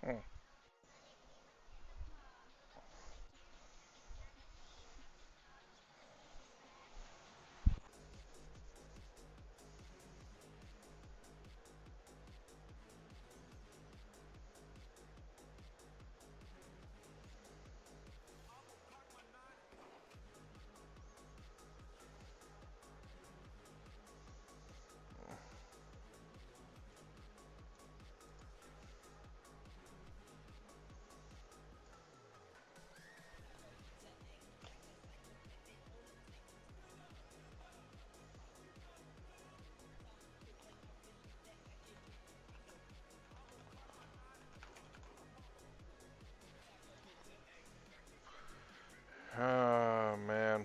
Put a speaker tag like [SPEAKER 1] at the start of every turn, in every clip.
[SPEAKER 1] Hmm. Oh man,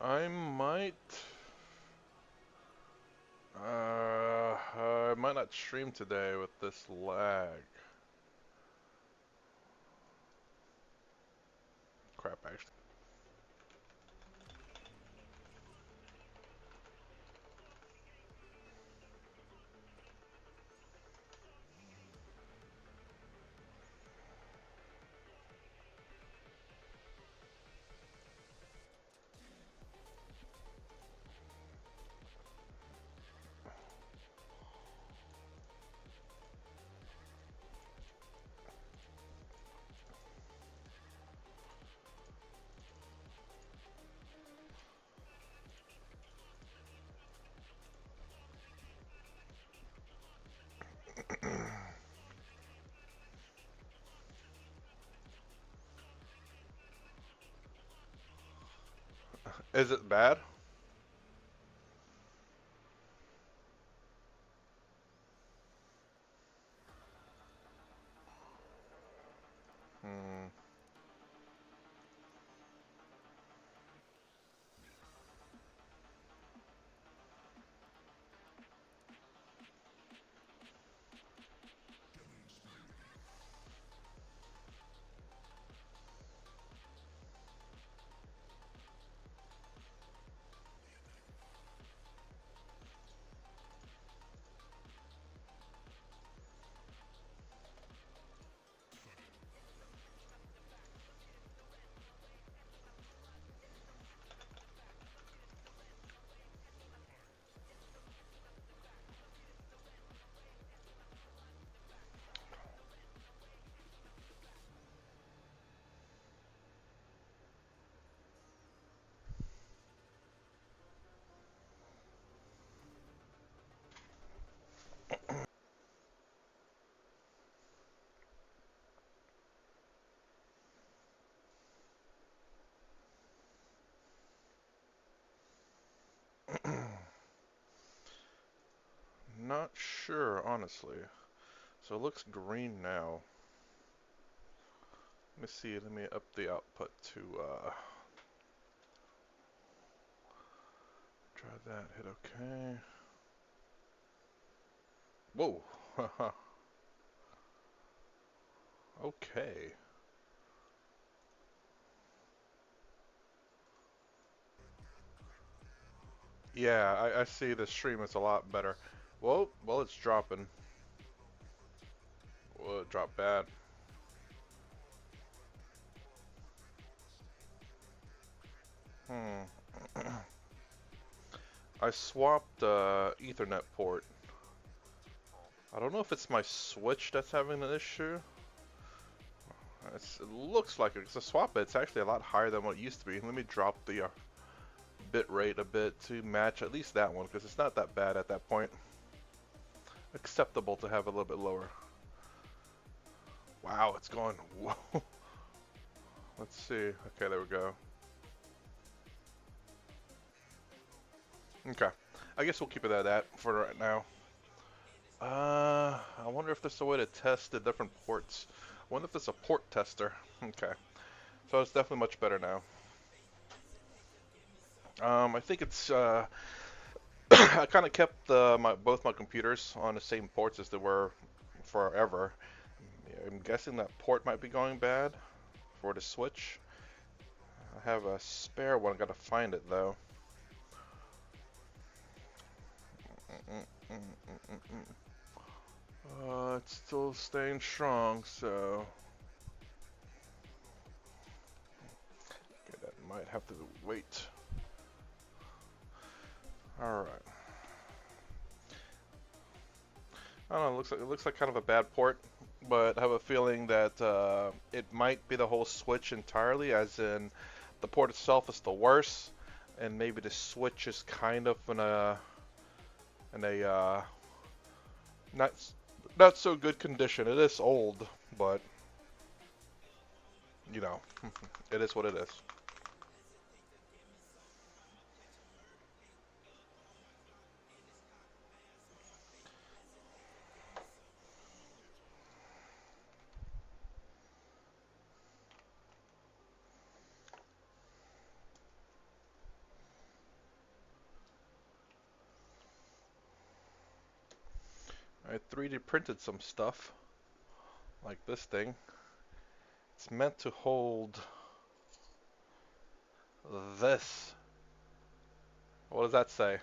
[SPEAKER 1] I might. I might not stream today with this lag. Crap, actually. Is it bad? Hmm. Not sure, honestly. So it looks green now. Let me see. Let me up the output to try that. Hit OK. Whoa. Okay. Yeah, I see the stream is a lot better. Well, it's dropping. Well, it dropped bad. Hmm. I swapped Ethernet port. I don't know if it's my switch that's having an issue. It looks like it. It's a swap it. It's actually a lot higher than what it used to be. Let me drop the bit rate a bit to match at least that one because it's not that bad at that point. Acceptable to have a little bit lower. Wow, it's going. Whoa. Let's see. Okay, there we go. Okay. I guess we'll keep it at that for right now. I wonder if there's a way to test the different ports. I wonder if there's a port tester. Okay. So it's definitely much better now. I think it's I kind of kept both my computers on the same ports as they were forever. I'm guessing that port might be going bad for the switch. I have a spare one, gotta find it though. It's still staying strong, so okay, that might have to wait. All right. I don't know. It looks like kind of a bad port, but I have a feeling that it might be the whole switch entirely, as in the port itself is the worst, and maybe the switch is kind of in a not not so good condition. It is old, but you know, it is what it is. I 3D printed some stuff like this thing. It's meant to hold this. What does that say?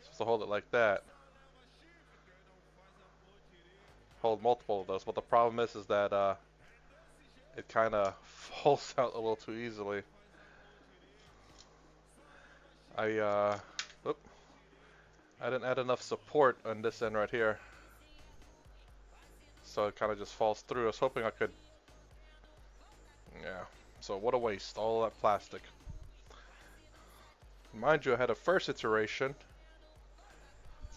[SPEAKER 1] Supposed to hold it like that. Hold multiple of those, but the problem is that it kind of falls out a little too easily. I oop, I didn't add enough support on this end right here, so it kind of just falls through. I was hoping I could, yeah. So what a waste, all that plastic. Mind you, I had a first iteration.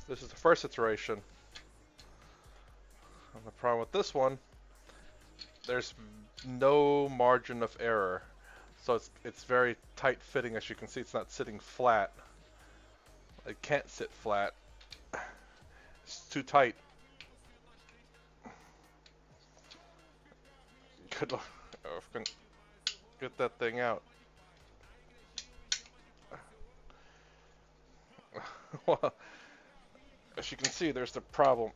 [SPEAKER 1] This is the first iteration. And the problem with this one, there's no margin of error. So it's very tight fitting. As you can see, it's not sitting flat. It can't sit flat. It's too tight. Good luck. Oh, if I can get that thing out. Well, as you can see, there's the problem.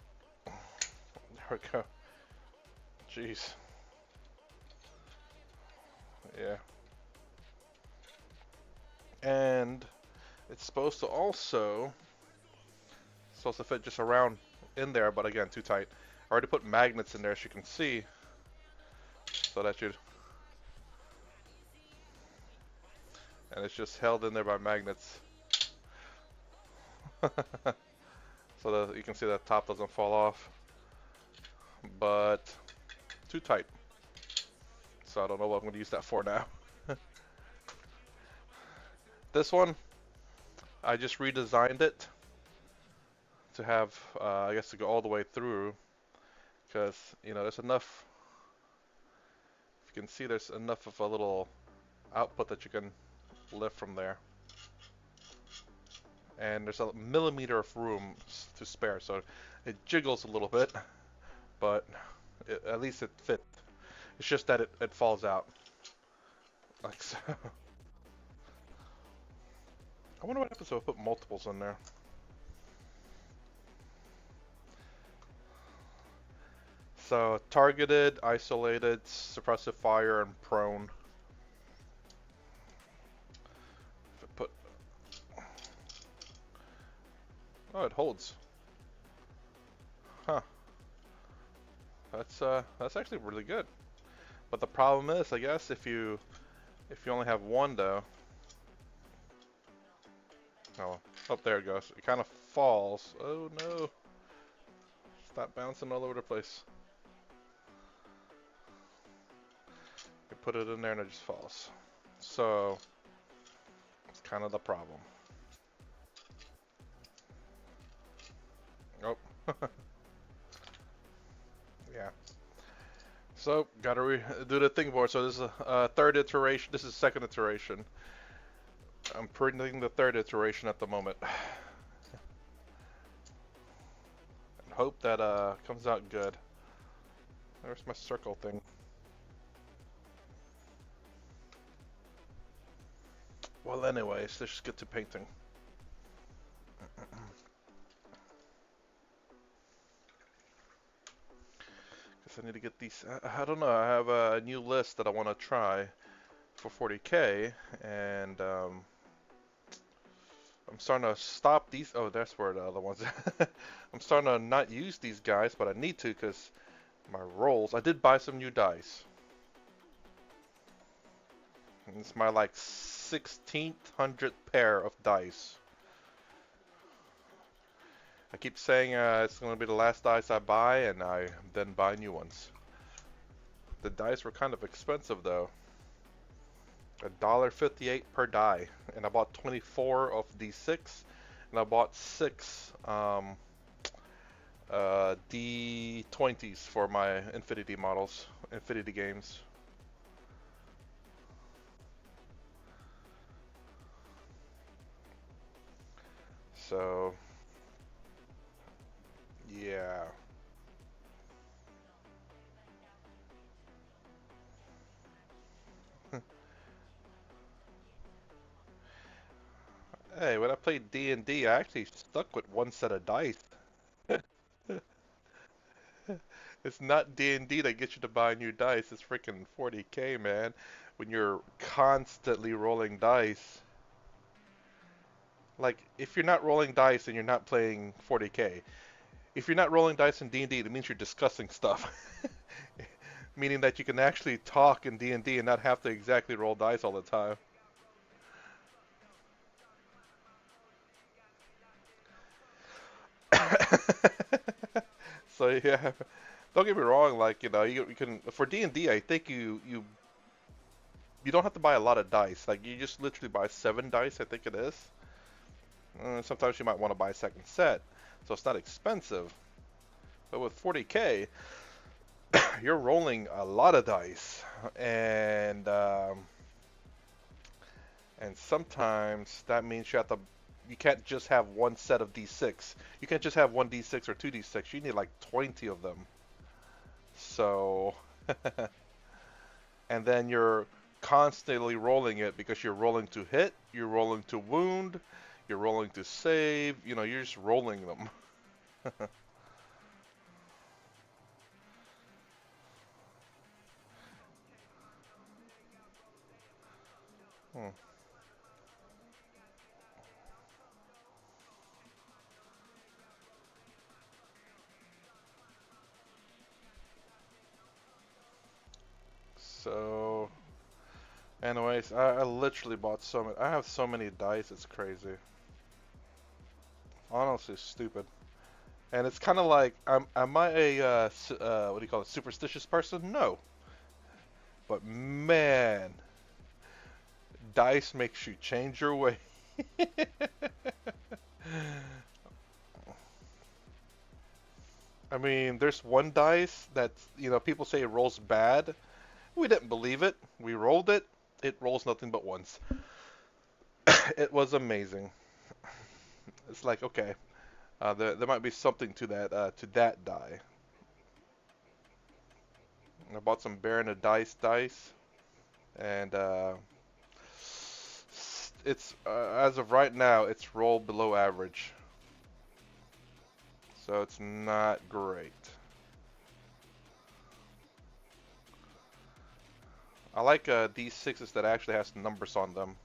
[SPEAKER 1] There we go. Jeez. Yeah. And it's supposed to fit just around in there, but again, too tight. I already put magnets in there, as you can see, so that and it's just held in there by magnets. So that you can see that top doesn't fall off, but too tight. So I don't know what I'm going to use that for now. This one, I just redesigned it to have, I guess, to go all the way through, because you know there's enough. If you can see, there's enough of a little output that you can lift from there, and there's a millimeter of room to spare, so it jiggles a little bit, but at least it fit. It's just that it falls out like so. I wonder what happens if I put multiples in there. So targeted, isolated, suppressive fire, and prone. If I put, oh, it holds. Huh. That's actually really good. But the problem is, I guess, if you only have one though. Oh, oh, there it goes. It kind of falls. Oh no! Stop bouncing all over the place. You put it in there and it just falls. So it's kind of the problem. Oh. Yeah. So gotta do the thing board. So this is a third iteration. This is second iteration. I'm printing the third iteration at the moment. And hope that comes out good. There's my circle thing. Well, anyways, let's just get to painting. So I need to get these. I don't know. I have a new list that I want to try for 40K, and I'm starting to stop these. Oh, that's where the other ones. I'm starting to not use these guys, but I need to because my rolls. I did buy some new dice. And it's my like 1600th pair of dice. I keep saying it's going to be the last dice I buy, and I then buy new ones. The dice were kind of expensive though. $1.58 per die, and I bought 24 of D6, and I bought 6 D20s for my Infinity models, Infinity games. So, yeah. Hey, when I played D&D, I actually stuck with one set of dice. It's not D&D that gets you to buy new dice. It's freaking 40K, man. When you're constantly rolling dice. Like, if you're not rolling dice and you're not playing 40K, if you're not rolling dice in D&D, it means you're discussing stuff. Meaning that you can actually talk in D&D and not have to exactly roll dice all the time. So yeah, don't get me wrong. Like you can for D&D, I think you don't have to buy a lot of dice. Like you just literally buy 7 dice, I think it is. Sometimes you might want to buy a second set, so it's not expensive. But with 40K, you're rolling a lot of dice, and and sometimes that means you can't just have one set of D6. You can't just have one D6 or two D6. You need like 20 of them. So, and then you're constantly rolling it because you're rolling to hit, you're rolling to wound, you're rolling to save. You're just rolling them. Hmm. So, anyways, I literally bought so many. I have so many dice. It's crazy. Honestly, stupid. And it's kind of like, am I a what do you call it, superstitious person? No. But man, dice makes you change your way. I mean, there's one dice that people say it rolls bad. We didn't believe it. We rolled it. It rolls nothing but once. It was amazing. It's like, okay, there might be something to that die. I bought some Baron of dice, and it's as of right now, it's rolled below average, so it's not great. I like D6s that actually has numbers on them.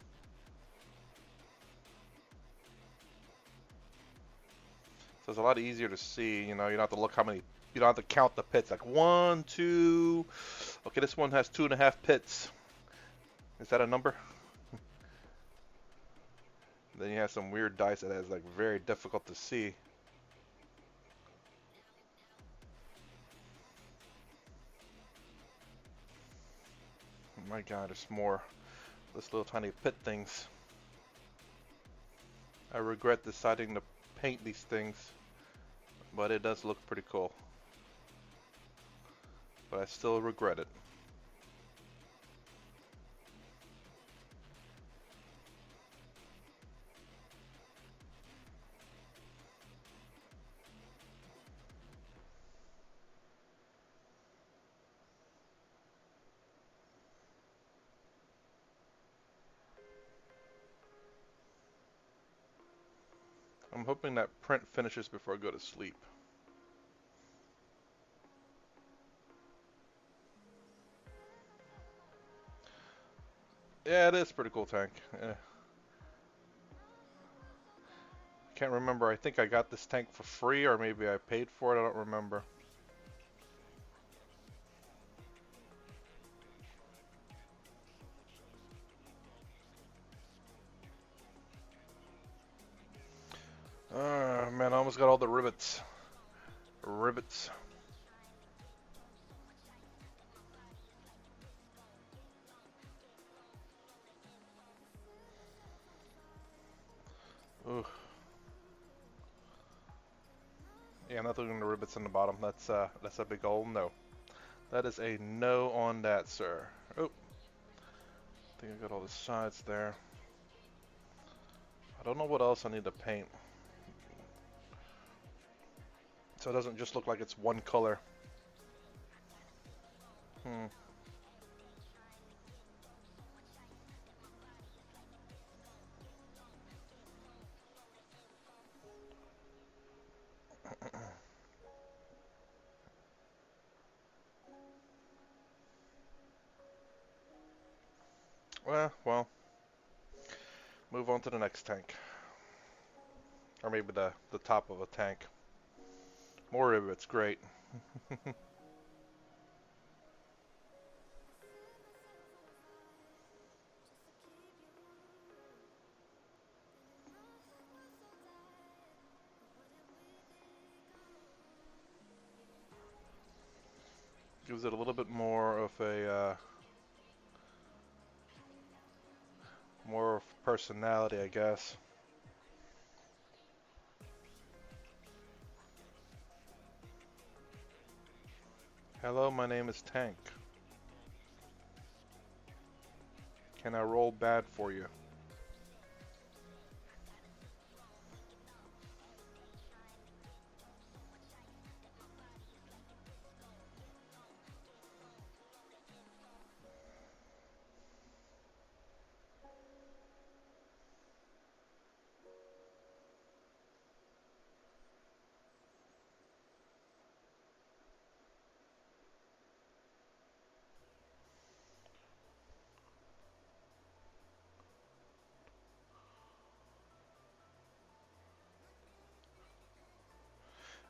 [SPEAKER 1] So it's a lot easier to see. You don't have to look how many. You don't have to count the pits. Like 1, 2. Okay, this one has 2.5 pits. Is that a number? Then you have some weird dice that has like very difficult to see. Oh my God, there's more. This little tiny pit things. I regret deciding to paint these things, but it does look pretty cool. But I still regret it. I'm hoping that print finishes before I go to sleep. Yeah, it is a pretty cool tank. Can't remember. I think I got this tank for free, or maybe I paid for it. I don't remember. Man, I almost got all the rivets. Rivets. Ooh. Yeah, nothing in the rivets in the bottom. That's a big old no. That is a no on that, sir. Oh, I think I got all the sides there. I don't know what else I need to paint. So it doesn't just look like it's one color. Hmm. Well, move on to the next tank. Or maybe the top of a tank. More rivets, great. Gives it a little bit more of a more of personality, I guess. Hello, my name is Tank. Can I roll bad for you?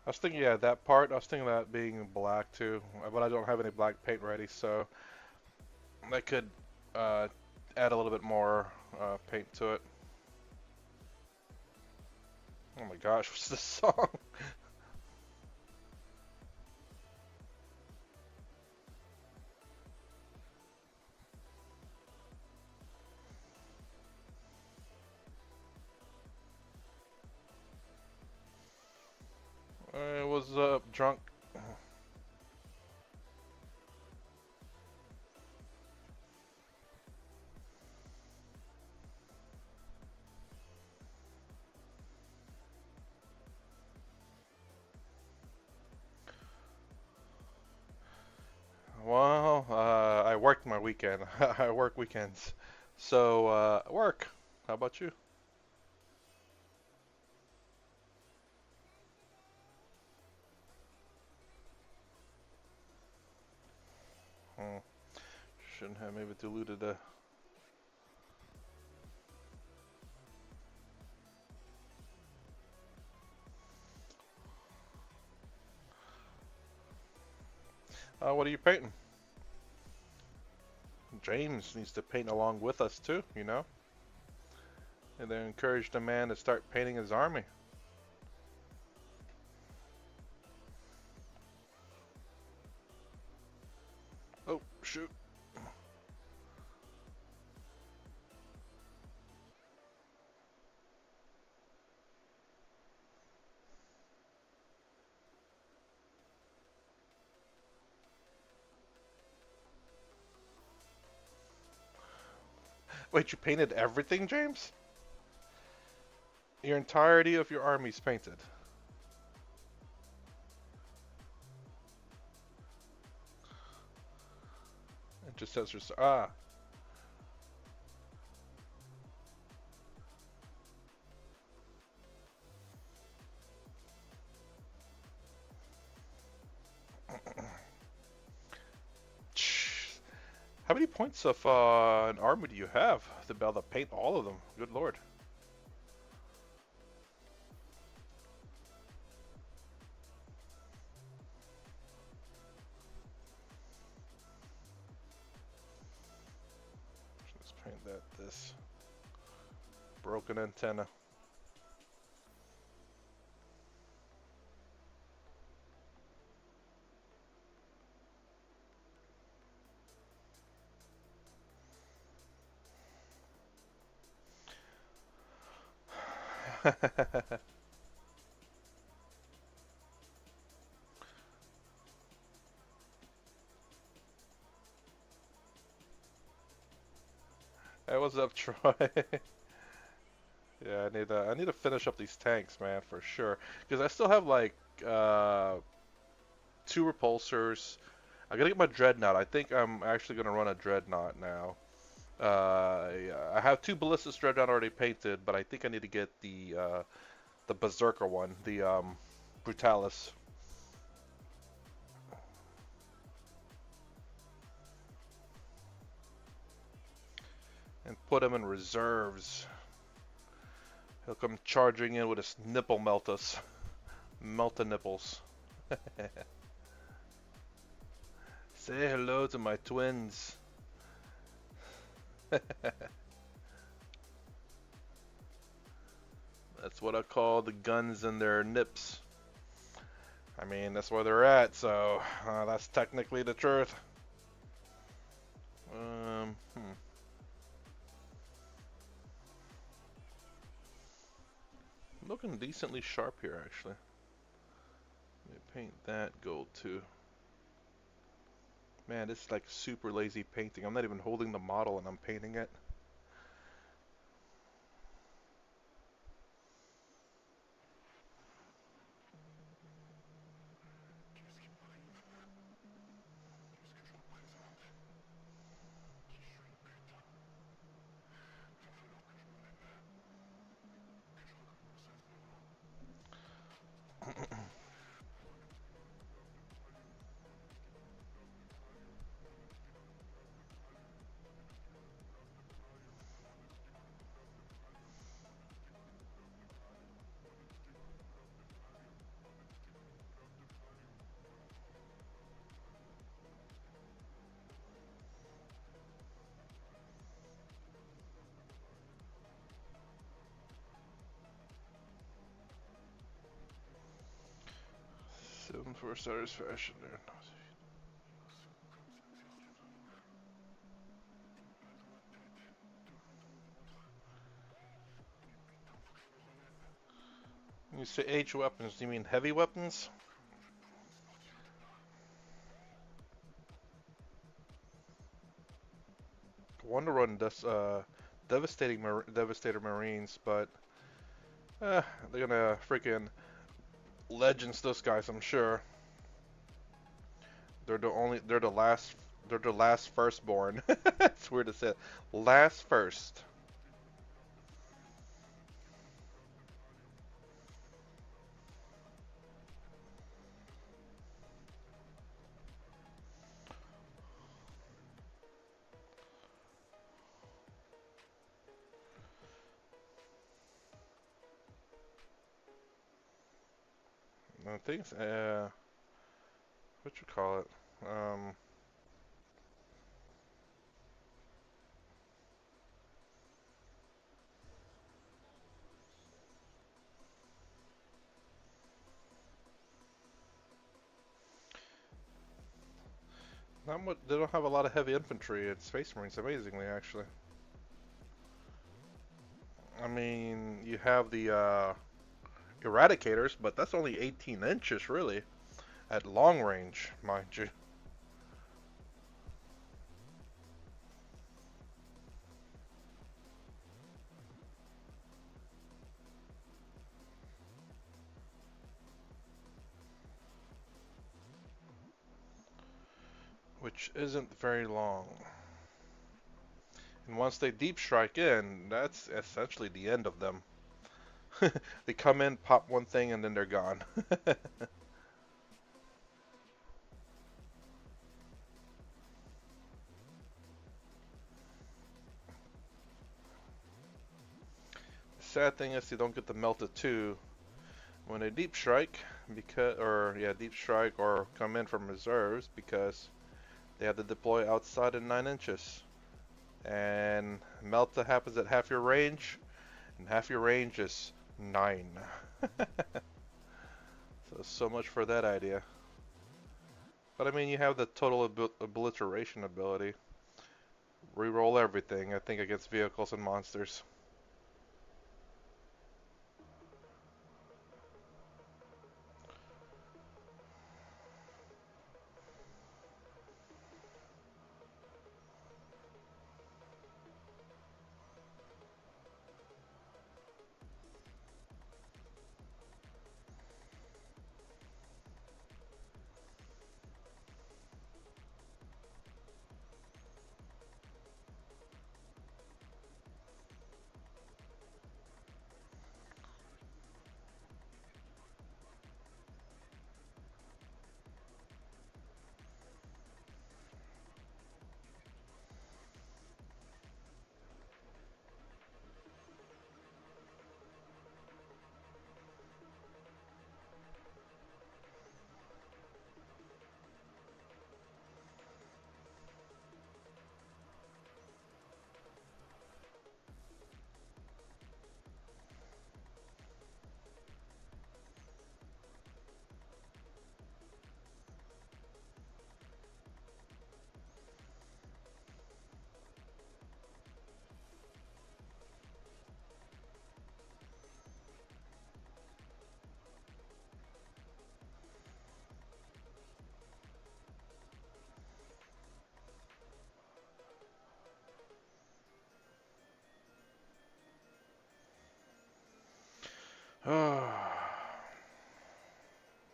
[SPEAKER 1] I was thinking, yeah, that part. I was thinking that being black too, but I don't have any black paint ready, so I could uh, add a little bit more paint to it. Oh my gosh, what's this song? What's up, drunk? Well, I worked my weekend. I work weekends. So, work. How about you? Hmm. Shouldn't have maybe diluted the. What are you painting? James needs to paint along with us too, you know? And then encourage the man to start painting his army. Oh, shoot. Wait, you painted everything, James? Your entirety of your army's painted. It just says, ah. How many points of an army do you have to be able to paint all of them? Good lord. Let's paint that this broken antenna. Hey, what's up, Troy? Yeah, I need to finish up these tanks, man, for sure. Because I still have like uh, two repulsors. I gotta get my dreadnought. I think I'm actually gonna run a dreadnought now. I have two ballistic dreadnought already painted, but I think I need to get the berserker one, the brutalis, and put him in reserves. He'll come charging in with his nipple meltus, melt the nipples. Say hello to my twins. That's what I call the guns in their nips. I mean, that's where they're at, so that's technically the truth. Hmm. Looking decently sharp here, actually. Let me paint that gold too. Man, this is like super lazy painting. I'm not even holding the model and I'm painting it. Seven for starters fashion there. When you say H weapons, do you mean heavy weapons? I want to run this Devastator Marines, but they're gonna freaking legends those guys, I'm sure. They're the last firstborn. It's weird to say. Last first. I think, what you call it? Um, Not much. They don't have a lot of heavy infantry at Space Marines, amazingly, actually. I mean, you have the Eradicators, but that's only 18 inches, really, at long range, mind you. Which isn't very long. And once they deep strike in, that's essentially the end of them. They come in, pop one thing, and then they're gone. sad thing is you don't get to melt it too when they deep strike, deep strike or come in from reserves because they have to deploy outside in 9 inches. And melt happens at half your range, and half your range is 9. So much for that idea. But I mean, you have the total obliteration ability. Reroll everything, I think, against vehicles and monsters.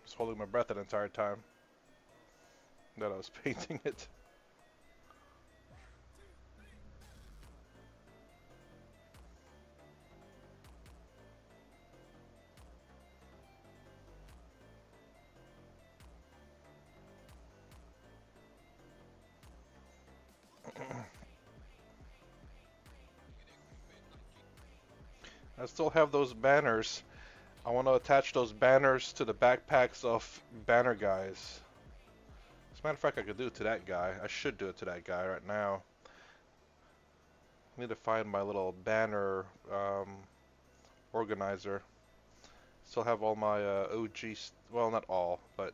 [SPEAKER 1] Just holding my breath the entire time that I was painting it. I still have those banners. I want to attach those banners to the backpacks of banner guys. As a matter of fact, I could do it to that guy. I should do it to that guy right now. I need to find my little banner organizer. Still have all my OG, well, not all, but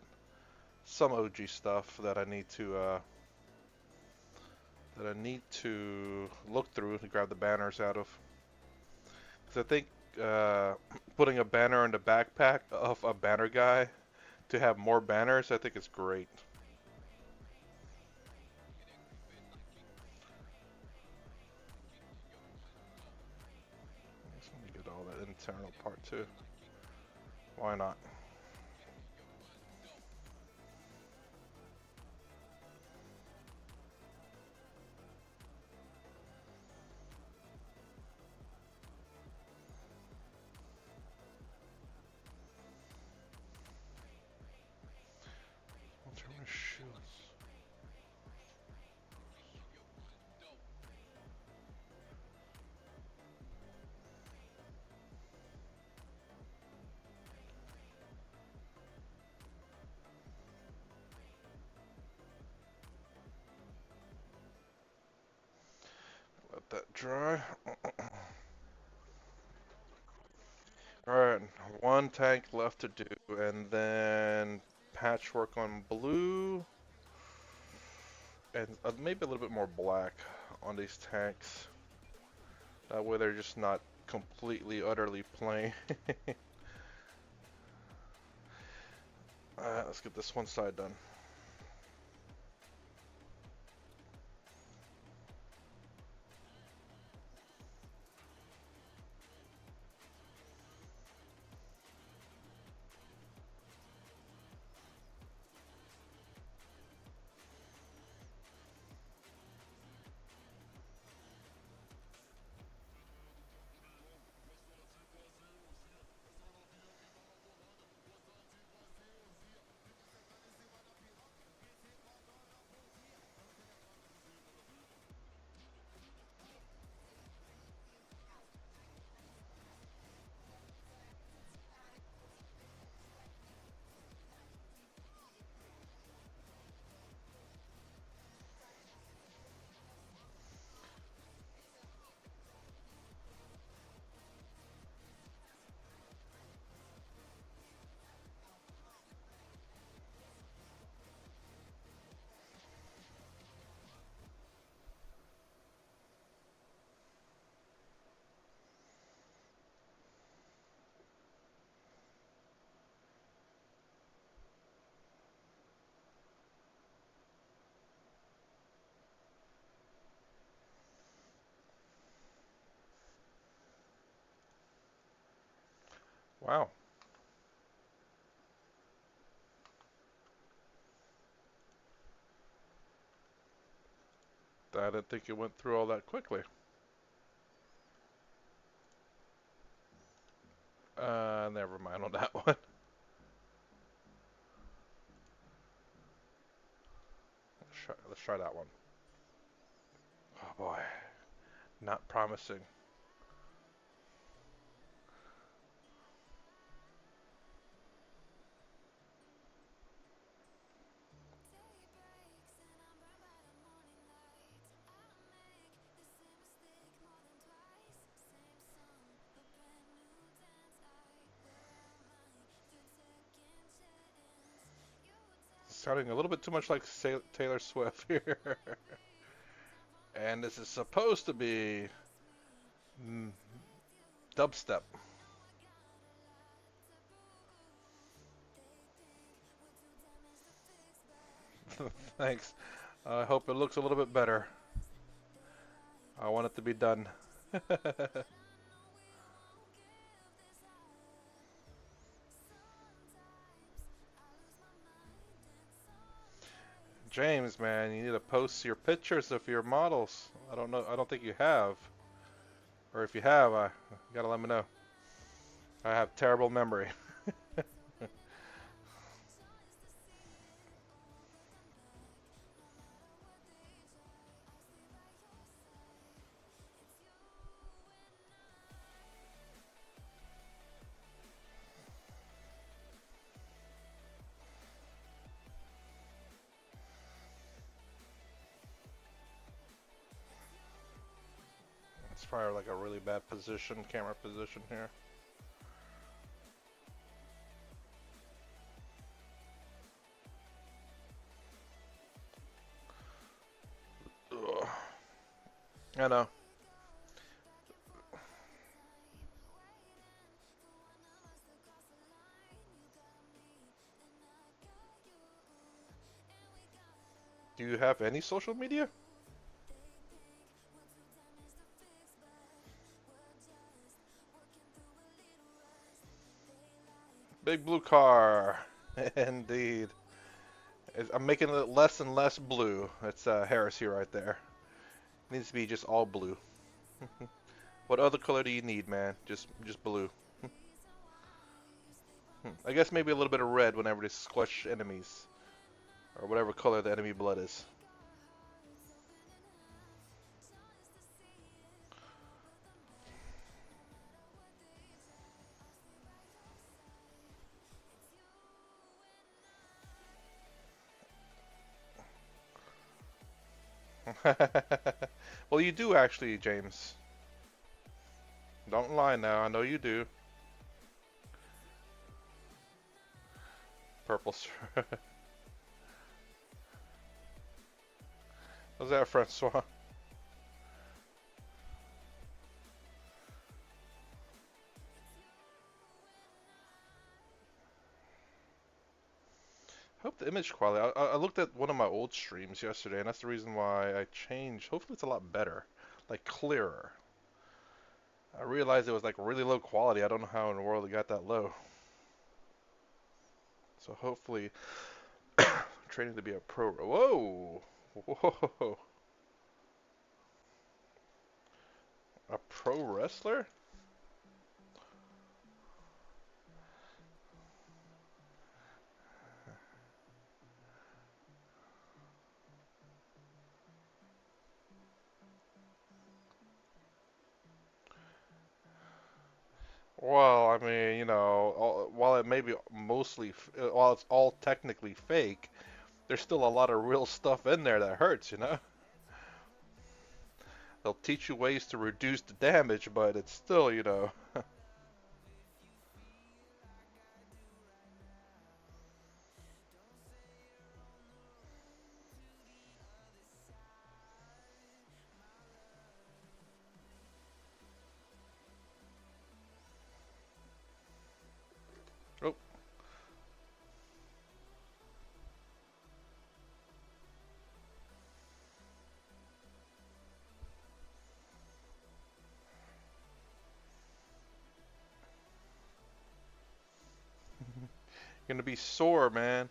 [SPEAKER 1] some OG stuff that I need to look through to grab the banners out of. Because I think putting a banner in the backpack of a banner guy to have more banners, I think is great. Let me get all that internal part too. Why not? Ultramarine shields. Let that dry. Alright, one tank left to do, and then patchwork on blue, and maybe a little bit more black on these tanks. That way they're just not completely, utterly plain. Alright, let's get this one side done. Wow. I didn't think it went through all that quickly. Never mind on that one. Let's try that one. Oh boy. Not promising. Sounding a little bit too much like Taylor Swift here. And this is supposed to be mm, dubstep. Thanks. I hope it looks a little bit better. I want it to be done. James, man, you need to post your pictures of your models. I don't know. I don't think you have. Or if you have, you gotta let me know. I have terrible memory. It's probably like a really bad position, camera position here. Ugh. I know. Do you have any social media? Big blue car. Indeed. I'm making it less and less blue. It's heresy right there. It needs to be just all blue. What other color do you need, man? Just blue. I guess maybe a little bit of red whenever they squash enemies. Or whatever color the enemy blood is. Well, you do actually, James. Don't lie now. I know you do. Purple. What's that, Francois? Hope the image quality. I looked at one of my old streams yesterday, and that's the reason why I changed. Hopefully, it's a lot better, like clearer. I realized it was like really low quality. I don't know how in the world it got that low. So hopefully, training to be a pro. Whoa, whoa, a pro wrestler? Well, I mean, while it may be while it's all technically fake, there's still a lot of real stuff in there that hurts. They'll teach you ways to reduce the damage, but it's still. Oh, You're gonna be sore, man.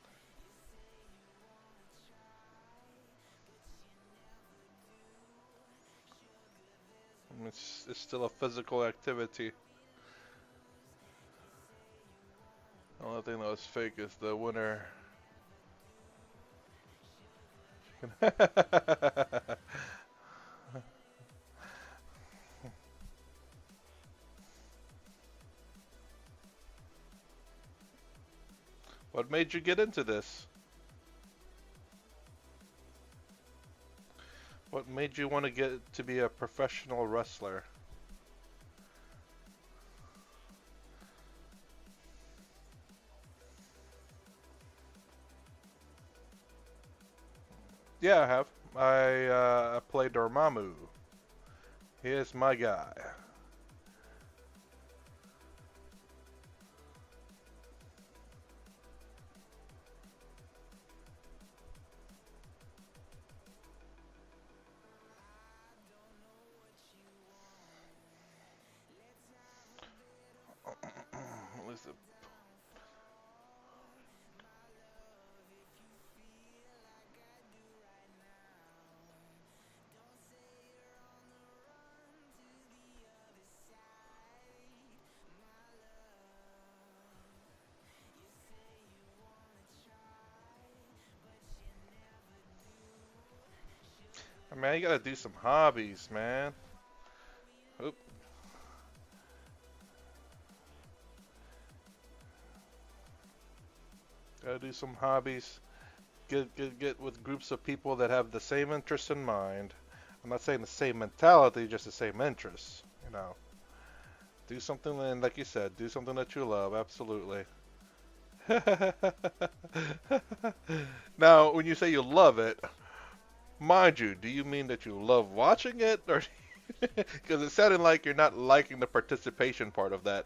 [SPEAKER 1] It's still a physical activity. The only thing that was fake is the winner. What made you get into this? What made you want to get to be a professional wrestler? Yeah, I have. I play Dormammu. He is my guy. Listen, man, you gotta do some hobbies, man. Oop, gotta do some hobbies. Get with groups of people that have the same interests in mind. I'm not saying the same mentality, just the same interests. You know, do something, and like you said, do something that you love. Absolutely. Now, when you say you love it, mind you, do you mean that you love watching it, or because it sounded like you're not liking the participation part of that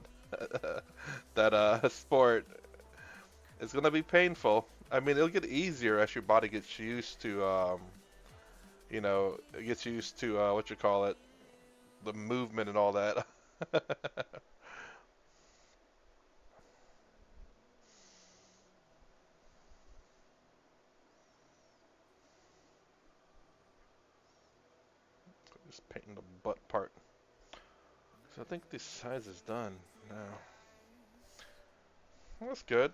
[SPEAKER 1] that sport? It's gonna be painful. I mean, it'll get easier as your body gets used to, it gets used to what you call it, the movement and all that. Just painting the butt part. So I think this size is done now. Well, that's good.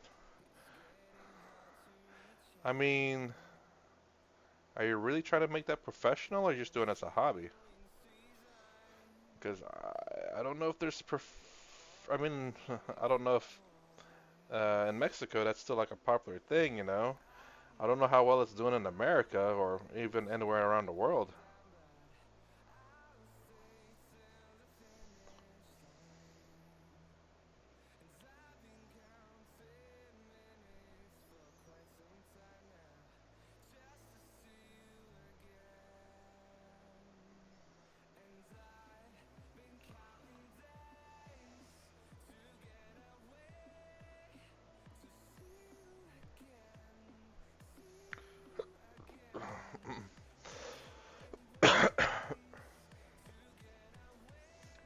[SPEAKER 1] I mean, are you really trying to make that professional, or just doing it as a hobby? Because I don't know if there's I mean, I don't know if in Mexico that's still like a popular thing, you know. I don't know how well it's doing in America or even anywhere around the world.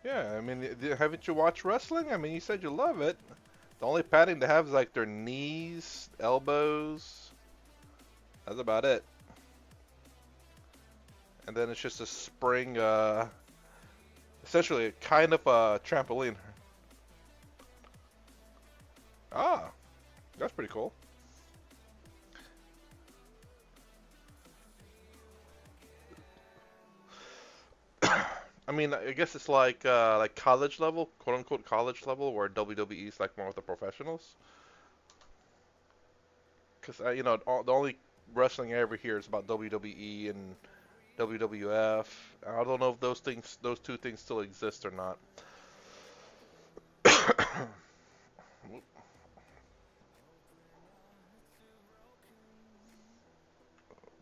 [SPEAKER 1] Yeah, I mean, haven't you watched wrestling? I mean, you said you love it. The only padding they have is like their knees, elbows. That's about it. And then it's just a spring, essentially kind of a trampoline. Ah, that's pretty cool. I mean, I guess it's like college level, quote unquote college level, where WWE is like more of the professionals. Because the only wrestling I ever hear is about WWE and WWF. I don't know if those two things still exist or not.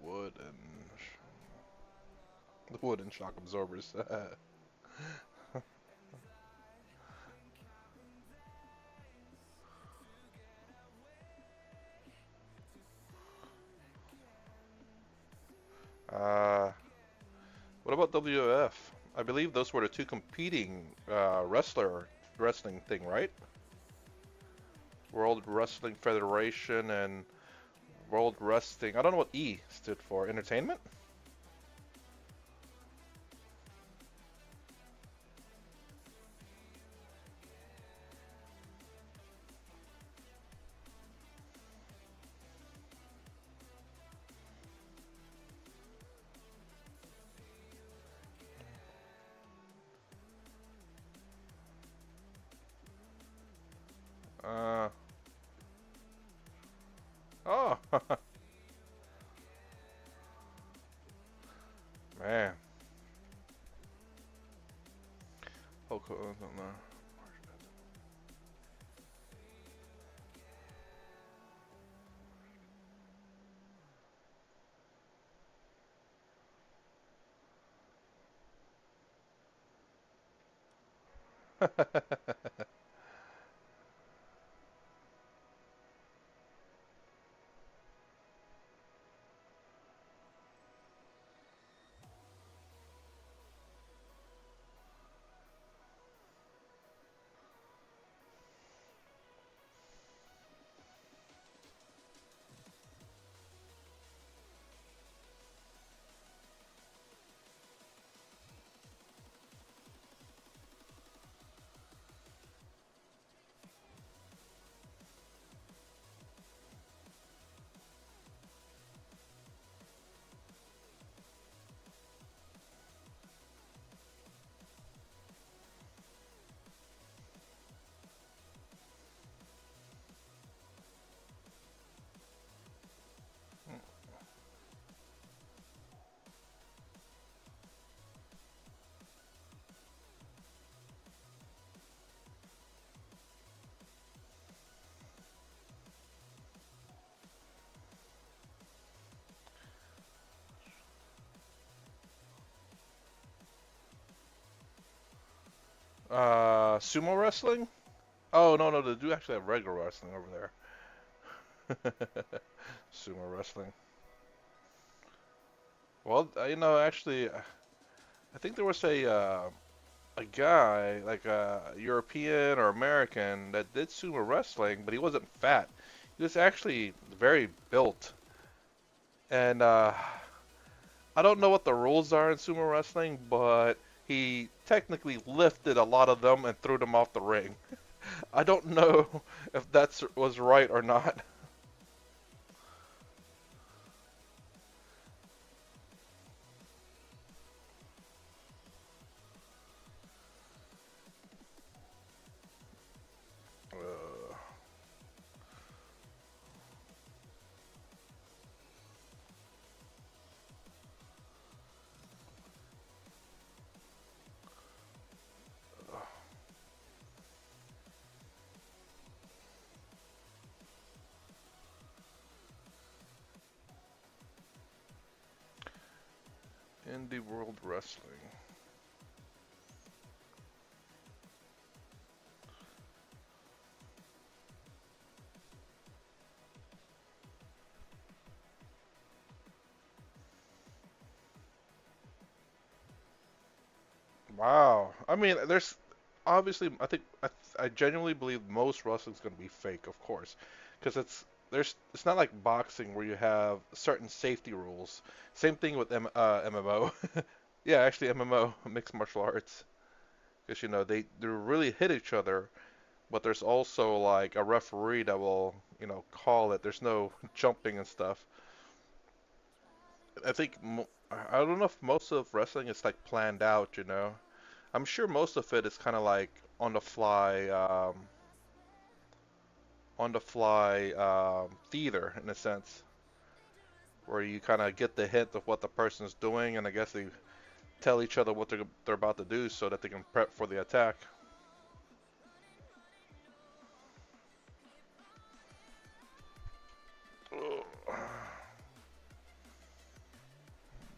[SPEAKER 1] Wood and the wood and shock absorbers. uh, what about WWF? I believe those were the two competing wrestling thing, right? World Wrestling Federation and World Wrestling. I don't know what E stood for. Entertainment? Uh, oh, man. Okay, sumo wrestling? Oh, no, no, they do actually have regular wrestling over there. Sumo wrestling. Well, actually, I think there was a guy, like a European or American, that did sumo wrestling, but he wasn't fat. He was actually very built. And I don't know what the rules are in sumo wrestling, but he technically lifted a lot of them and threw them off the ring. I don't know if that was right or not. Uh, Indie World Wrestling. Wow. I mean, there's obviously, I genuinely believe most wrestling's going to be fake, of course, because it's not like boxing where you have certain safety rules. Same thing with MMO. Yeah, actually MMO, mixed martial arts, because they really hit each other, but there's also like a referee that will call it. There's no jumping and stuff. I think I don't know if most of wrestling is like planned out. I'm sure most of it is kind of like on the fly theater in a sense, where you kind of get the hint of what the person's doing, and I guess they tell each other what they're about to do so that they can prep for the attack. Ugh.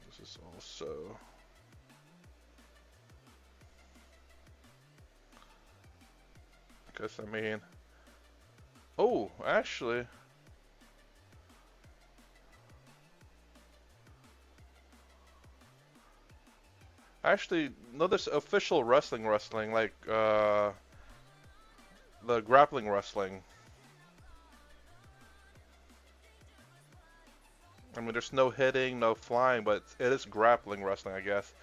[SPEAKER 1] This is also, I mean, oh, actually, no, there's official wrestling, like the grappling wrestling. I mean, there's no hitting, no flying, but it is grappling wrestling, I guess.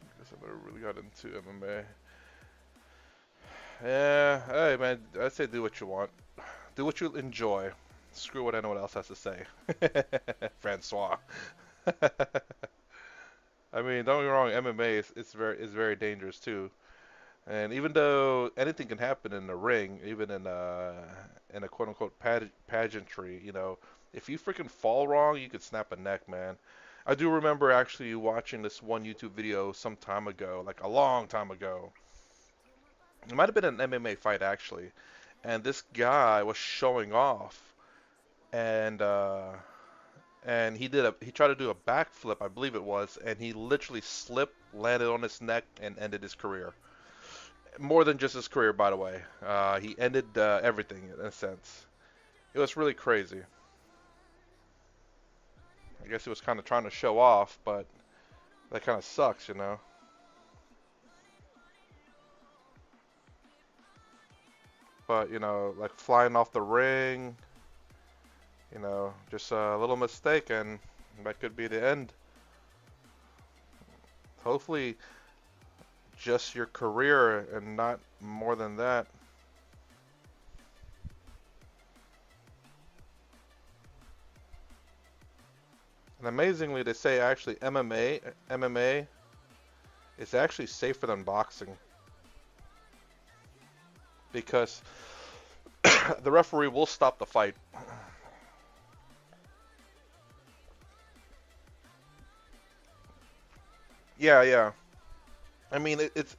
[SPEAKER 1] I guess I never really got into MMA. Yeah, hey man, I'd say do what you want. Do what you enjoy. Screw what anyone else has to say. Francois. I mean, don't get me wrong, MMA is very dangerous too. And even though anything can happen in the ring, even in a quote unquote pageantry, if you freaking fall wrong, you could snap a neck, man. I do remember actually watching this one YouTube video some time ago, like a long time ago. It might have been an MMA fight actually, and this guy was showing off, and he tried to do a backflip, I believe it was, and he literally slipped, landed on his neck, and ended his career. More than just his career, by the way. He ended everything in a sense. It was really crazy. I guess he was kind of trying to show off, but that kind of sucks. But like flying off the ring, just a little mistake, and that could be the end. Hopefully, just your career and not more than that. And amazingly, they say actually MMA is actually safer than boxing because the referee will stop the fight. Yeah, yeah. I mean, it's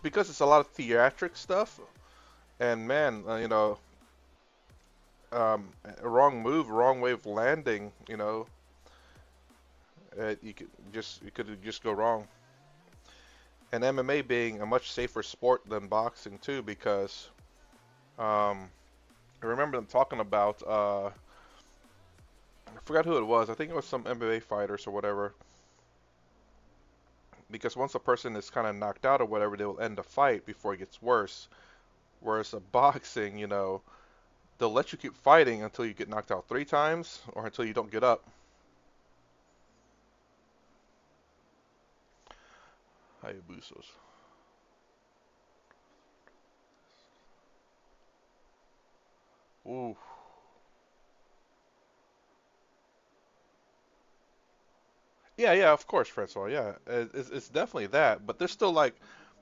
[SPEAKER 1] because it's a lot of theatric stuff, and man, a wrong move, wrong way of landing, you could just go wrong. And MMA being a much safer sport than boxing too, because um, I remember them talking about I forgot who it was. I think it was some MMA fighters or whatever. Because once a person is kind of knocked out or whatever, they will end the fight before it gets worse. Whereas a boxing, they'll let you keep fighting until you get knocked out 3 times or until you don't get up. Hayabusos. Ooh. Yeah, yeah, of course, Francois. Yeah, it's definitely that. But there's still like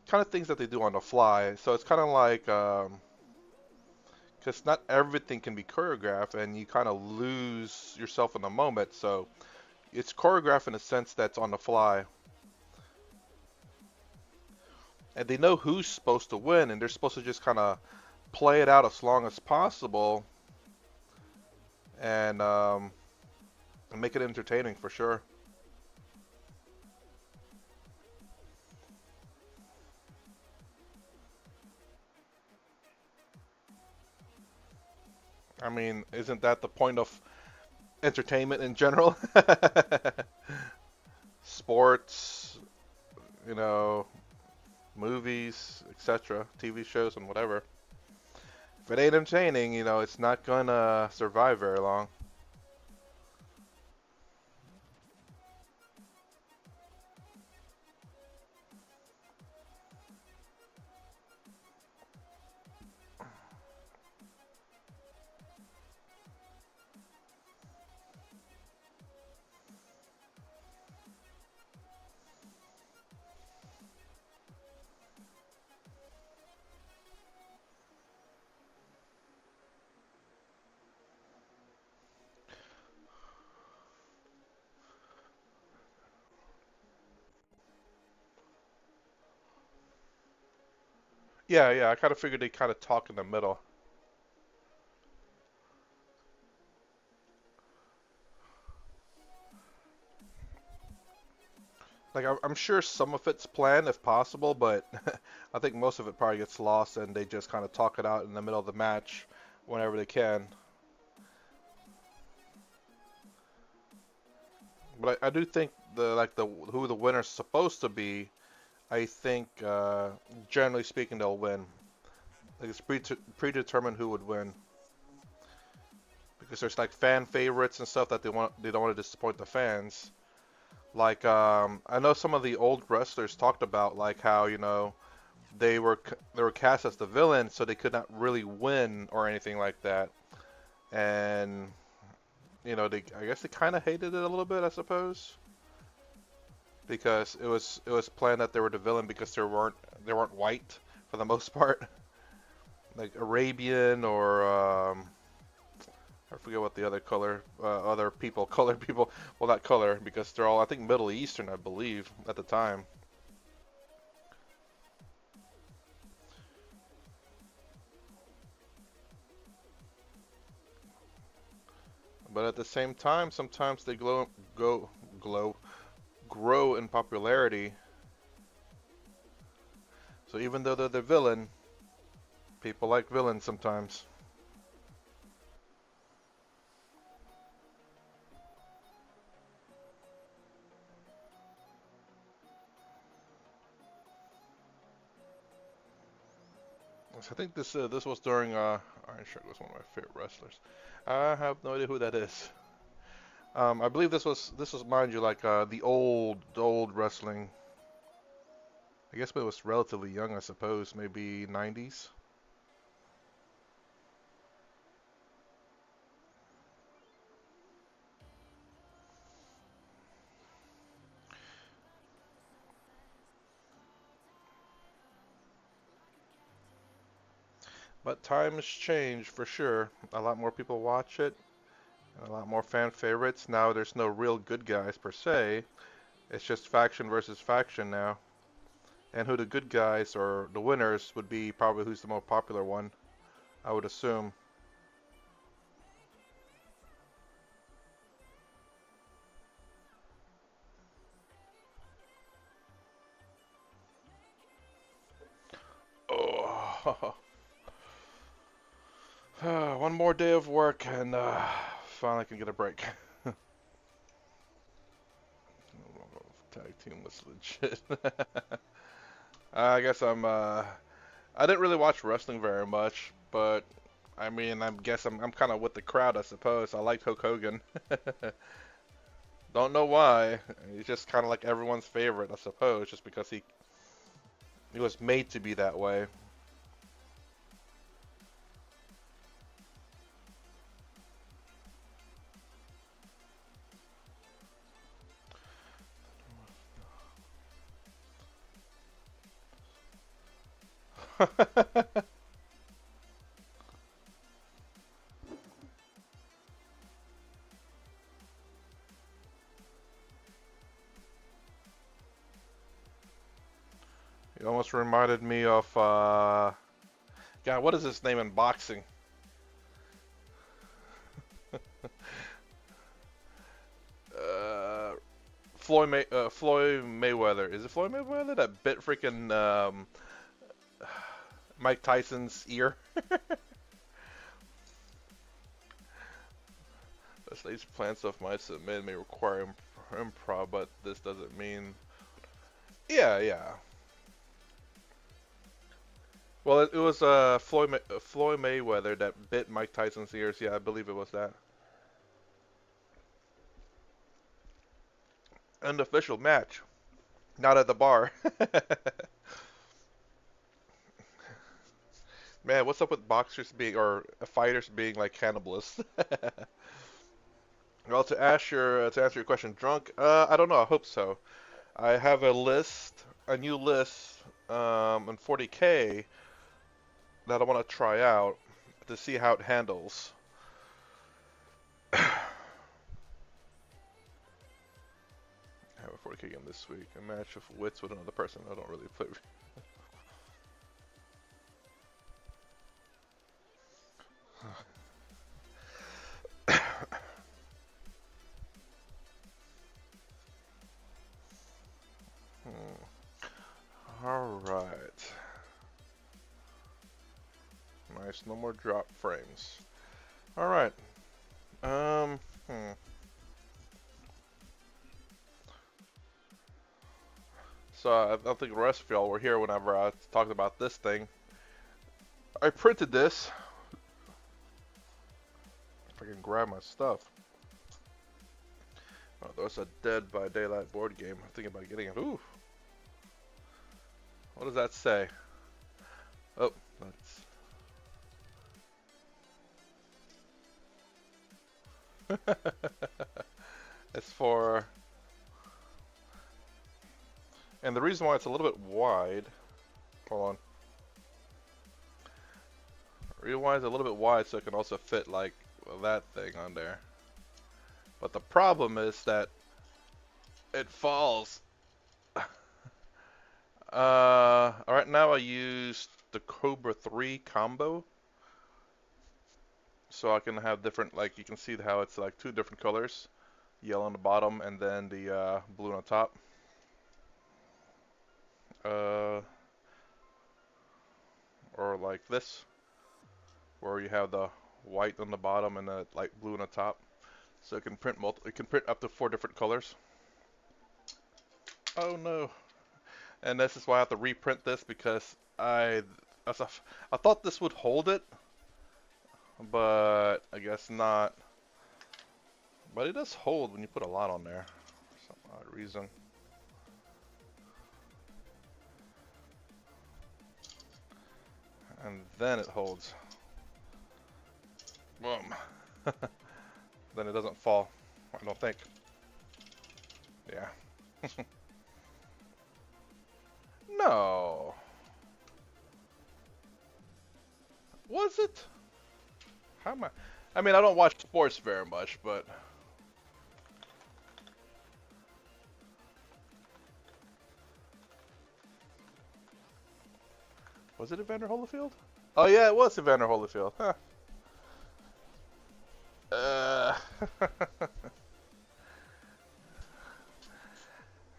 [SPEAKER 1] kind of things that they do on the fly. So it's kind of like, because not everything can be choreographed, and you kind of lose yourself in the moment. So it's choreographed in a sense that's on the fly, and they know who's supposed to win, and they're supposed to just kind of play it out as long as possible, and make it entertaining for sure. I mean, isn't that the point of entertainment in general? Sports, you know, movies, etc., TV shows, and whatever. If it ain't entertaining, it's not gonna survive very long. Yeah, yeah, I kind of figured they kind of talk in the middle. Like I'm sure some of it's planned if possible, but I think most of it probably gets lost and they just kind of talk it out in the middle of the match whenever they can. But I do think the who the winner's supposed to be. I think generally speaking they'll win. Like it's predetermined who would win because there's like fan favorites and stuff that they don't want to disappoint the fans. Like I know some of the old wrestlers talked about like how they were cast as the villain, so they could not really win or anything like that. And they I guess they kind of hated it a little bit, I suppose, because it was planned that they were the villain because they weren't white for the most part, like Arabian or I forget what the other other people, colored people. Well, not color because they're all I think Middle Eastern, I believe, at the time. But at the same time, sometimes they glow, grow in popularity. So even though they're the villain, people like villains sometimes. So I think this was during Iron Shark was one of my favorite wrestlers. I have no idea who that is. I believe this was mind you like the old wrestling. I guess when it was relatively young, I suppose, maybe 90s. But times change for sure. A lot more people watch it, and a lot more fan favorites. Now there's no real good guys per se. It's just faction versus faction now. And who the good guys or the winners would be probably who's the more popular one, I would assume. Oh, one more day of work and finally can get a break. Tag team was legit. I guess I didn't really watch wrestling very much, but I mean, I guess I'm kind of with the crowd, I suppose. I liked Hulk Hogan. Don't know why. He's just kind of like everyone's favorite, I suppose, just because he was made to be that way. He almost reminded me of God, what is his name in boxing? Uh, Floyd Mayweather. Is it Floyd Mayweather that bit freaking Mike Tyson's ear? The stage plan stuff might submit may require improv, but this doesn't mean. Yeah, yeah. Well, it was Floyd Mayweather that bit Mike Tyson's ears. Yeah, I believe it was that. An official match, not at the bar. Man, what's up with boxers being or fighters being like cannibalists? Well, to answer your question, drunk. I don't know. I hope so. I have a new list, in 40K that I want to try out to see how it handles. I have a 40K game this week. A match of wits with another person. I don't really play. Alright. Nice, no more drop frames. Alright. Um, hmm. So I don't think the rest of y'all were here whenever I talked about this thing. I printed this. If I can grab my stuff. Oh, there's a Dead by Daylight board game. I'm thinking about getting it. Ooh. What does that say? Oh, that's... it's for... And the reason why it's a little bit wide... Hold on. The reason why it's a little bit wide so it can also fit, like, that thing on there. But the problem is that it falls. Alright, now I use the Cobra 3 combo. So I can have different, like, you can see how it's like two different colors. Yellow on the bottom and then the blue on the top. Or like this, where you have the white on the bottom and the light blue on the top. So it can print it can print up to 4 different colors. Oh no. And this is why I have to reprint this because I thought this would hold it, but I guess not. But it does hold when you put a lot on there for some odd reason. And then it holds. Boom. Then it doesn't fall, I don't think. Yeah. No. Was it? How am I mean, I don't watch sports very much, but... Was it Evander Holyfield? Oh yeah, it was Evander Holyfield. Huh.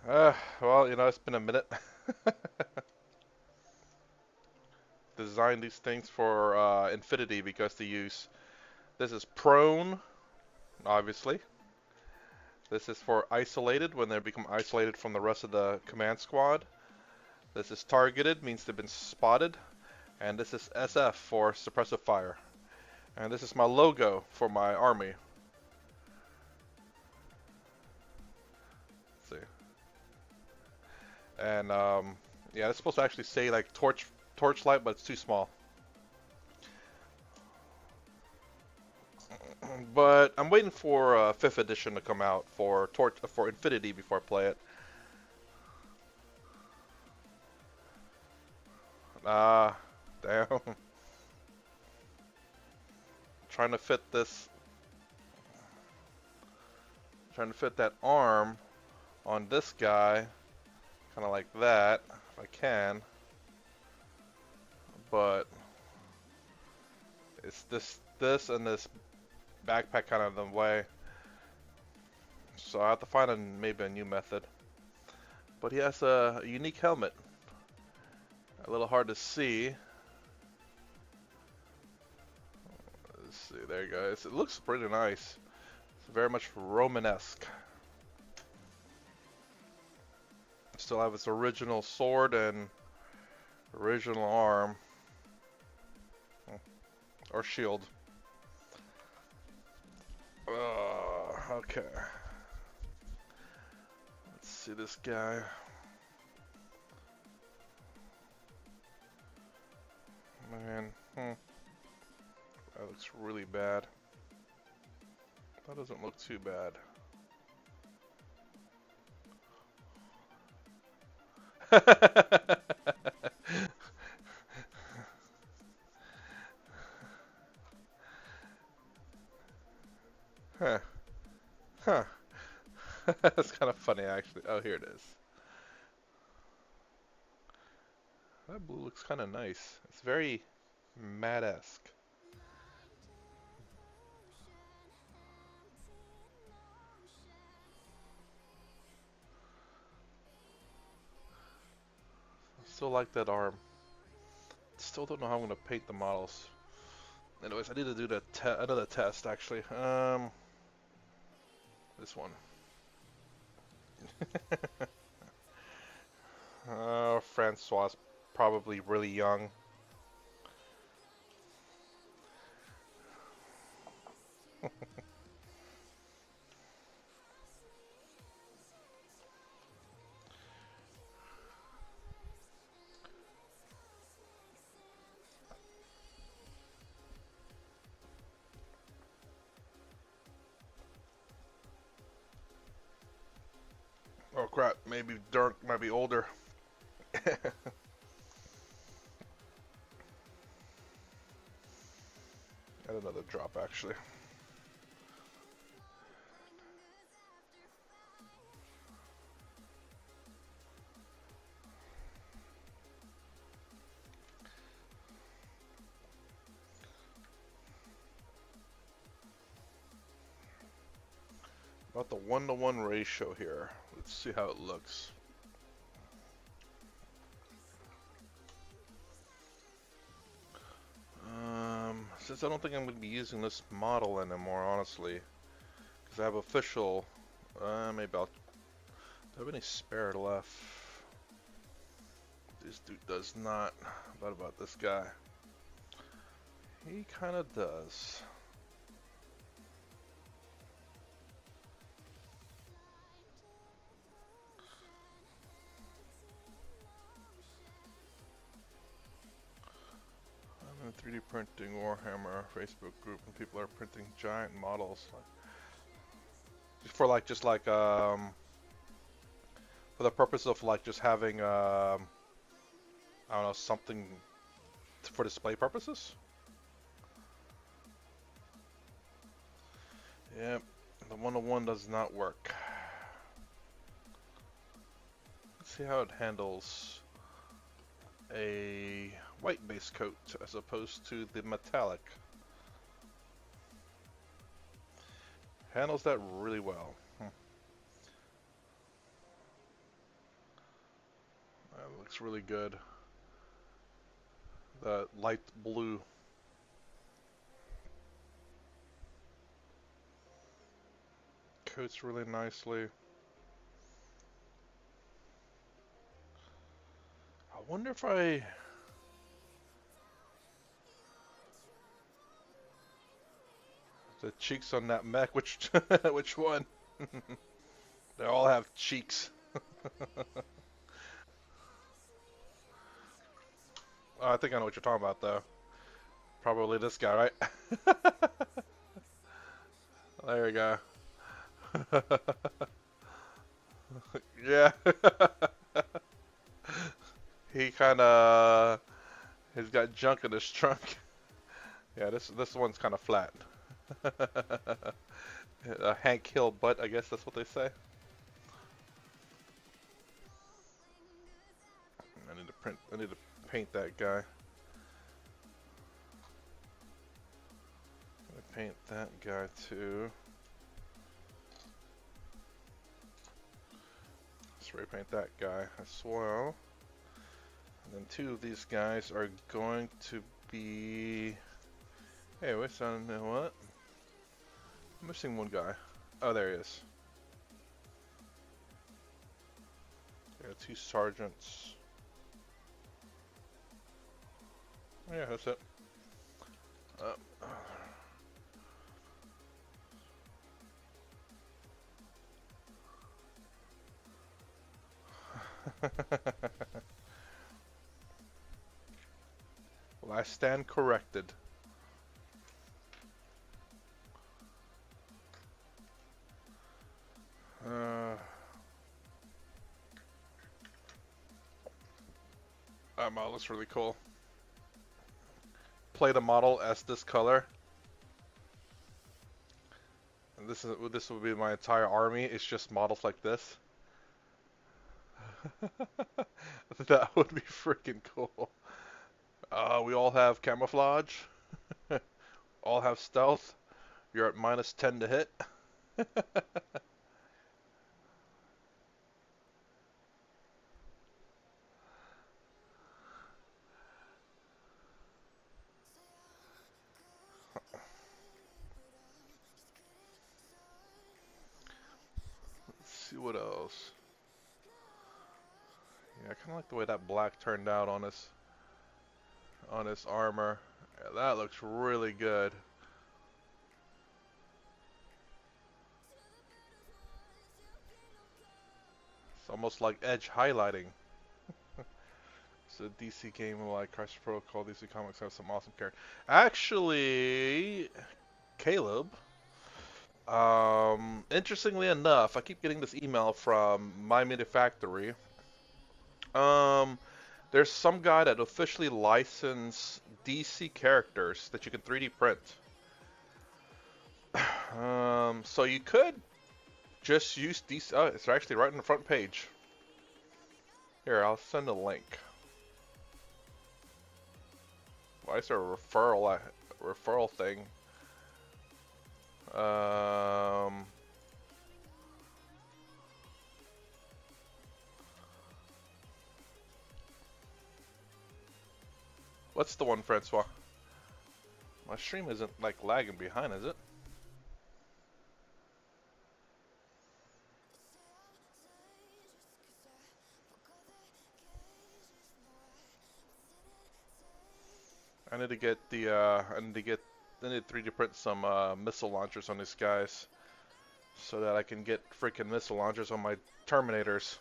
[SPEAKER 1] Uh, well, you know, it's been a minute. Designed these things for Infinity because they use... This is prone, obviously. This is for isolated, when they become isolated from the rest of the command squad. This is targeted, means they've been spotted. And this is SF for suppressive fire. And this is my logo for my army. Let's see. And yeah, it's supposed to actually say like torchlight, but it's too small. But I'm waiting for 5th edition to come out for Infinity before I play it. Ah, damn. Trying to fit this, trying to fit that arm on this guy, kind of like that, if I can. But it's this and this backpack kind of in the way. So I have to find maybe a new method. But he has a unique helmet. A little hard to see. Let's see, there you go. It looks pretty nice. It's very much Romanesque. Still have its original sword and original arm. Or shield. Okay. Let's see this guy. Man, that looks really bad. That doesn't look too bad. Huh. Huh. That's kind of funny, actually. Oh, here it is. That blue looks kind of nice. It's very Mad-esque. Still like that arm. Still don't know how I'm gonna paint the models. Anyways, I need to do that another test actually. This one. Francois probably really young. Oh crap, maybe Dirk might be older. And another drop actually. About the 1-to-1 ratio here. Let's see how it looks. Since I don't think I'm going to be using this model anymore, honestly, because I have official, maybe I'll, do I have any spare left? This dude does not. What about this guy? He kind of does. I'm in a 3D printing Warhammer Facebook group, and people are printing giant models, just like for the purpose of like just having I don't know, something for display purposes. Yep, the 1-to-1 does not work. Let's see how it handles a white base coat as opposed to the metallic. Handles that really well. That looks really good. The light blue. Coats really nicely. I wonder if the cheeks on that mech, which which one? They all have cheeks. Oh, I think I know what you're talking about though. Probably this guy, right? There we go. Yeah. He kind of he's got junk in his trunk. Yeah, this one's kind of flat. A Hank Hill butt, I guess that's what they say. I need to paint that guy. Paint that guy too. Spray paint that guy as well. And then two of these guys are going to be. Hey, wait, son, you know what? I'm missing one guy. Oh, there he is. Yeah, two sergeants. Oh, yeah, that's it. Well, I stand corrected. That model looks really cool. Play the model as this color. And this will be my entire army. It's just models like this. That would be freaking cool. We all have camouflage. All have stealth. You're at -10 to hit. what else? Yeah, I kind of like the way that black turned out on his armor. Yeah, that looks really good. It's almost like edge highlighting. It's a DC game like Crisis Protocol. DC Comics have some awesome characters. Actually, Caleb. Interestingly enough, I keep getting this email from My Media Factory. Um, there's some guy that officially licensed DC characters that you can 3D print. So you could just use DC. Oh, it's actually right on the front page. Here, I'll send a link. Why is there a referral thing? What's the one, Francois? My stream isn't like lagging behind, is it? I need to get the I need to 3D print some missile launchers on these guys so that I can get freaking missile launchers on my Terminators.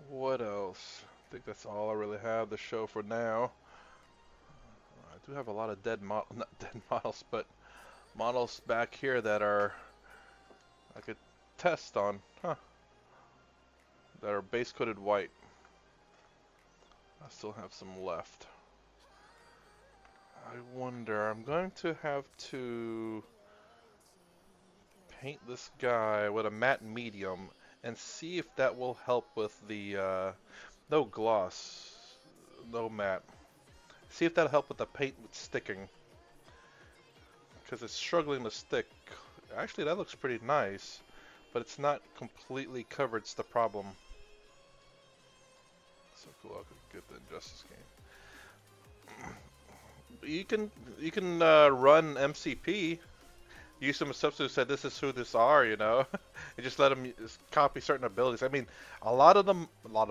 [SPEAKER 1] What else? I think that's all I really have to show for now. I do have a lot of not dead models, but models back here that are I could test on, that are base coated white. I still have some left. I wonder, I'm going to have to paint this guy with a matte medium and see if that will help with the no gloss, no matte. See if that'll help with the paint sticking, because it's struggling to stick. Actually, that looks pretty nice, but it's not completely covered. It's the problem. So cool, I could get the Injustice game. You can run MCP. Use some substitutes. Said this is who this are, you know, and just let them copy certain abilities. I mean, a lot of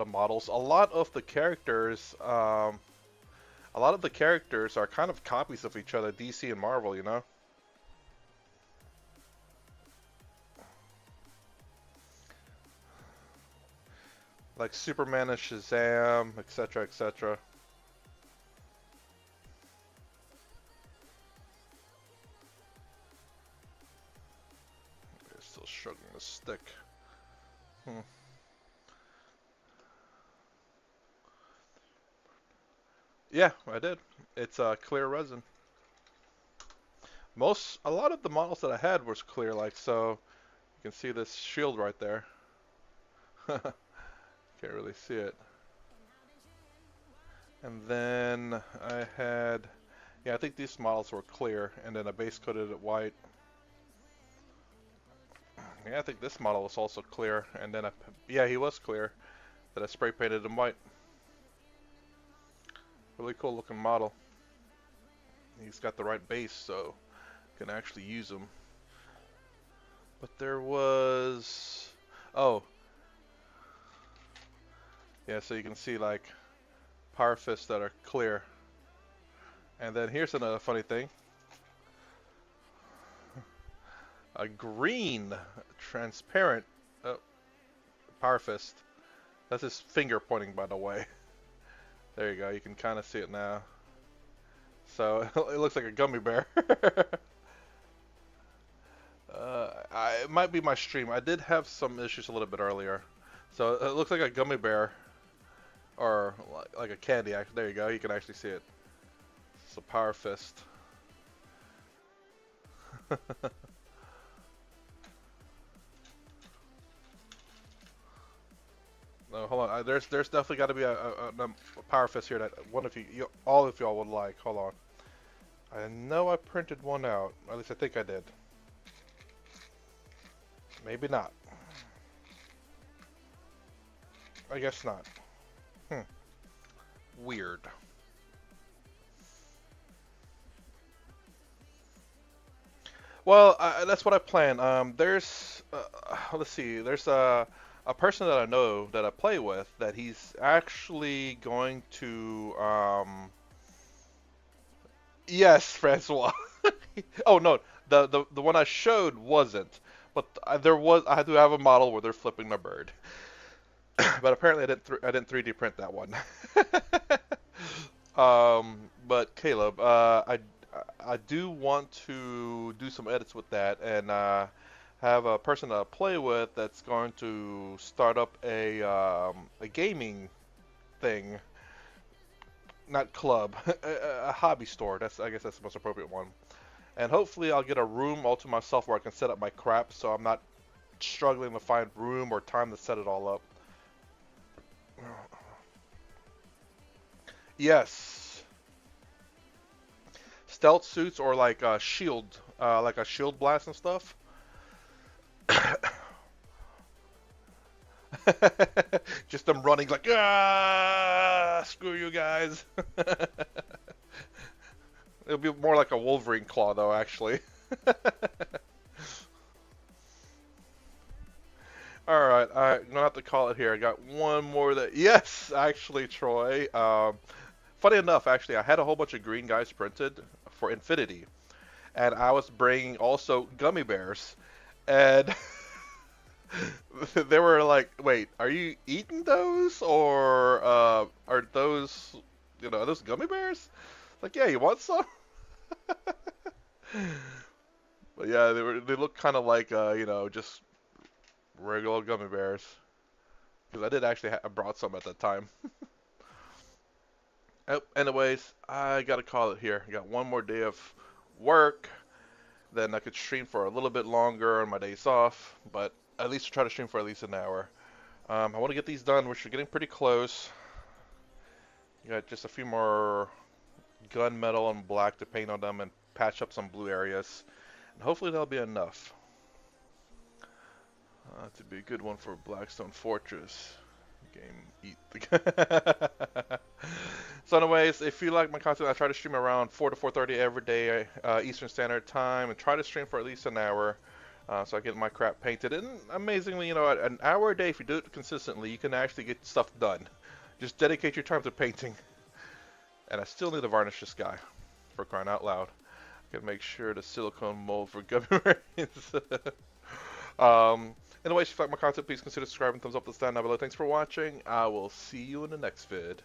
[SPEAKER 1] models, a lot of the characters, are kind of copies of each other, DC and Marvel, you know. Like Superman and Shazam, etc., etc. They're still struggling to stick. Yeah, I did. It's clear resin. A lot of the models that I had was clear, like so. You can see this shield right there. Can't really see it. And then I had, yeah, I think these models were clear, and then I base coated it white. Yeah, I think this model was also clear, and then yeah, he was clear. Then I spray painted him white. Really cool looking model. He's got the right base, so you can actually use him. But there was, oh, yeah, so you can see like power fists that are clear. And then here's another funny thing. A green, transparent power fist. That's his finger pointing, by the way. There you go, you can kind of see it now. So it looks like a gummy bear. It might be my stream. I did have some issues a little bit earlier. So it looks like a gummy bear. Or like a candy. There you go, you can actually see it. It's a power fist. No, hold on. There's definitely got to be a power fist here that all of y'all would like. Hold on. I know I printed one out. At least I think I did. Maybe not. I guess not. Weird. Well, that's what I plan. Let's see, there's a person that I know that I play with that he's actually going to, yes, Francois. Oh no, the one I showed wasn't, but I do have a model where they're flipping the bird, but apparently I didn't 3D print that one. But Caleb, I do want to do some edits with that and have a person that I play with that's going to start up a gaming thing, not club, a hobby store. I guess that's the most appropriate one. And hopefully I'll get a room all to myself where I can set up my crap, so I'm not struggling to find room or time to set it all up. Yes, stealth suits or like a shield, like a shield blast and stuff. Just them running like, ah, screw you guys. It'll be more like a Wolverine claw though, actually. Alright, I'm gonna have to call it here. I got one more that, yes, actually, Troy. Funny enough, actually, I had a whole bunch of green guys printed for Infinity, and I was bringing also gummy bears, and they were like, "Wait, are you eating those, or are those, are those gummy bears?" Like, yeah, you want some? But yeah, they look kind of like just regular gummy bears. Because I did actually I brought some at that time. Oh, anyways, I gotta call it here. I got one more day of work. Then I could stream for a little bit longer on my days off, but at least try to stream for at least an hour. I want to get these done, which are getting pretty close. Got just a few more gunmetal and black to paint on them and patch up some blue areas. And hopefully that'll be enough. To be a good one for Blackstone Fortress. Game eat the So anyways, if you like my content, I try to stream around 4 to 4:30 every day Eastern Standard Time and try to stream for at least an hour so I get my crap painted. And amazingly, an hour a day, if you do it consistently, you can actually get stuff done. Just dedicate your time to painting. And I still need to varnish this guy, for crying out loud. I can make sure the silicone mold for gummy marines. Anyways, if you like my content, please consider subscribing, thumbs up, the stand down below. Thanks for watching. I will see you in the next vid.